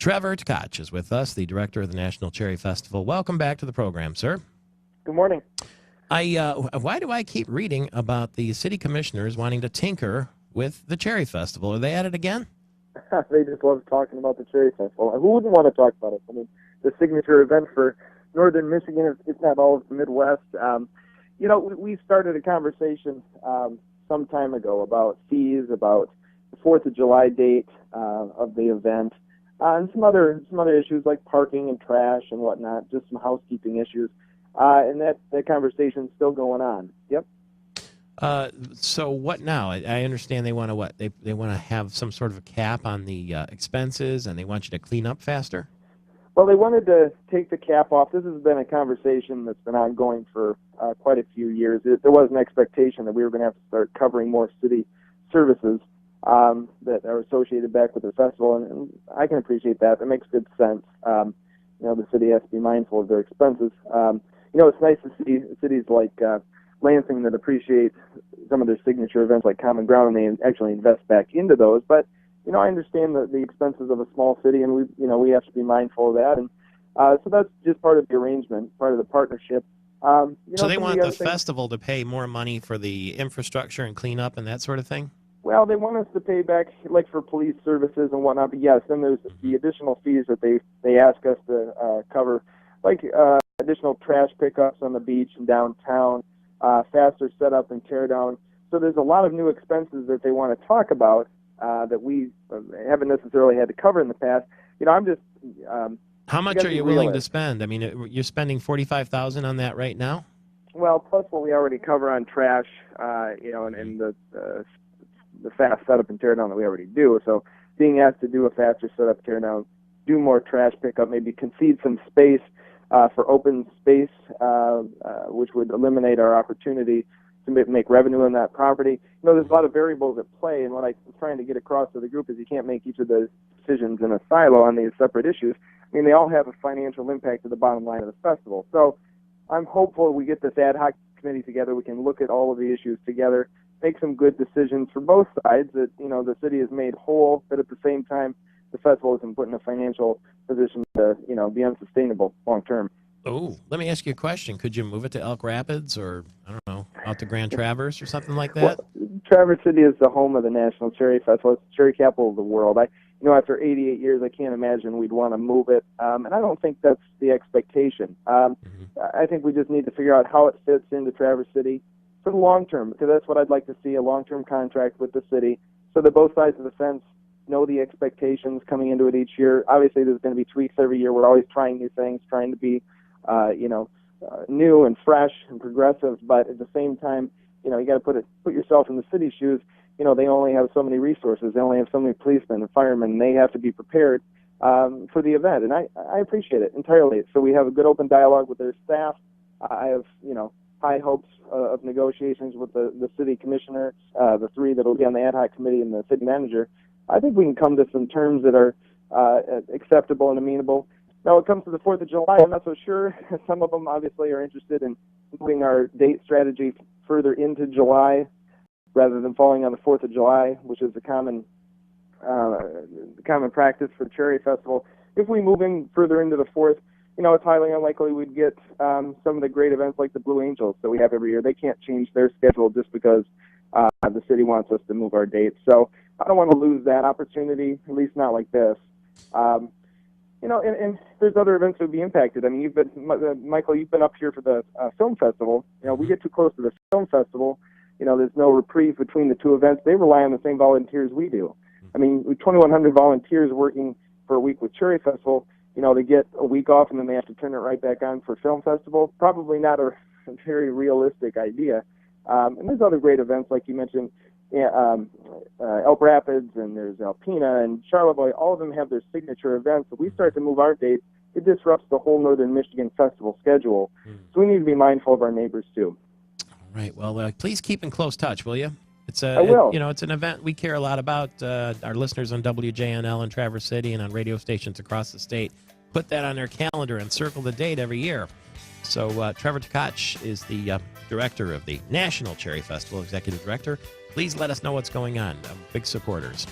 Trevor Tkach is with us, the director of the National Cherry Festival. Welcome back to the program, sir. Good morning. Why do I keep reading about the city commissioners wanting to tinker with the Cherry Festival? Are they at it again? They just love talking about the Cherry Festival. Who wouldn't want to talk about it? I mean, the signature event for northern Michigan, if not all of the Midwest. We started a conversation some time ago about fees, about the 4th of July date of the event, and some other issues like parking and trash and whatnot, just some housekeeping issues. And that conversation's still going on. Yep. So what now? I understand they want to what? They want to have some sort of a cap on the expenses, and they want you to clean up faster? Well, they wanted to take the cap off. This has been a conversation that's been ongoing for quite a few years. There was an expectation that we were going to have to start covering more city services that are associated back with the festival, and I can appreciate that. That makes good sense. The city has to be mindful of their expenses. It's nice to see cities like Lansing that appreciate some of their signature events like Common Ground, and they actually invest back into those. But I understand the expenses of a small city, and we have to be mindful of that. And so that's just part of the arrangement, part of the partnership. So they want the festival to pay more money for the infrastructure and cleanup and that sort of thing? Well, they want us to pay back, like for police services and whatnot. But yes, then there's the additional fees that they ask us to cover, like additional trash pickups on the beach and downtown, faster setup and tear down. So there's a lot of new expenses that they want to talk about that we haven't necessarily had to cover in the past. I'm just... How much are you willing to spend? I mean, you're spending $45,000 on that right now? Well, plus what we already cover on trash, and the fast setup and tear down that we already do. So being asked to do a faster setup, tear down, do more trash pickup, maybe concede some space for open space, which would eliminate our opportunity to make revenue on that property. There's a lot of variables at play, and what I'm trying to get across to the group is you can't make each of those decisions in a silo on these separate issues. I mean, they all have a financial impact to the bottom line of the festival. So I'm hopeful we get this ad hoc committee together, we can look at all of the issues together, make some good decisions for both sides, that, the city is made whole, but at the same time, the festival isn't put in a financial position to, be unsustainable long term. Oh, let me ask you a question. Could you move it to Elk Rapids or, I don't know, out to Grand Traverse or something like that? Well, Traverse City is the home of the National Cherry Festival. It's the cherry capital of the world. After 88 years, I can't imagine we'd want to move it, and I don't think that's the expectation. I think we just need to figure out how it fits into Traverse City for the long term, because that's what I'd like to see, a long-term contract with the city, so that both sides of the fence know the expectations coming into it each year. Obviously, there's going to be tweaks every year. We're always trying new things, trying to be, new and fresh and progressive. But at the same time, you got to put yourself in the city's shoes. They only have so many resources. They only have so many policemen and firemen. And they have to be prepared for the event. And I appreciate it entirely. So we have a good open dialogue with their staff. I have, high hopes of negotiations with the city commissioner, the three that will be on the ad hoc committee, and the city manager. I think we can come to some terms that are acceptable and amenable. Now, when it comes to the 4th of July, I'm not so sure. Some of them obviously are interested in moving our date strategy further into July rather than falling on the 4th of July, which is the common practice for the Cherry Festival. If we move in further into the 4th, it's highly unlikely we'd get some of the great events like the Blue Angels that we have every year. They can't change their schedule just because the city wants us to move our dates. So I don't want to lose that opportunity, at least not like this. And there's other events that would be impacted. I mean, Michael, you've been up here for the film festival. We get too close to the film festival. There's no reprieve between the two events. They rely on the same volunteers we do. I mean, with 2,100 volunteers working for a week with Cherry Festival, they get a week off and then they have to turn it right back on for film festival. Probably not a very realistic idea. And there's other great events, like you mentioned, Elk Rapids, and there's Alpena and Charlevoix. All of them have their signature events. If we start to move our dates, it disrupts the whole Northern Michigan festival schedule. So we need to be mindful of our neighbors too. All right. Well, please keep in close touch, will you? I will. It's an event we care a lot about. Our listeners on WJNL in Traverse City and on radio stations across the state put that on their calendar and circle the date every year. So Trevor Tkach is the director of the National Cherry Festival, executive director. Please let us know what's going on. Big supporters.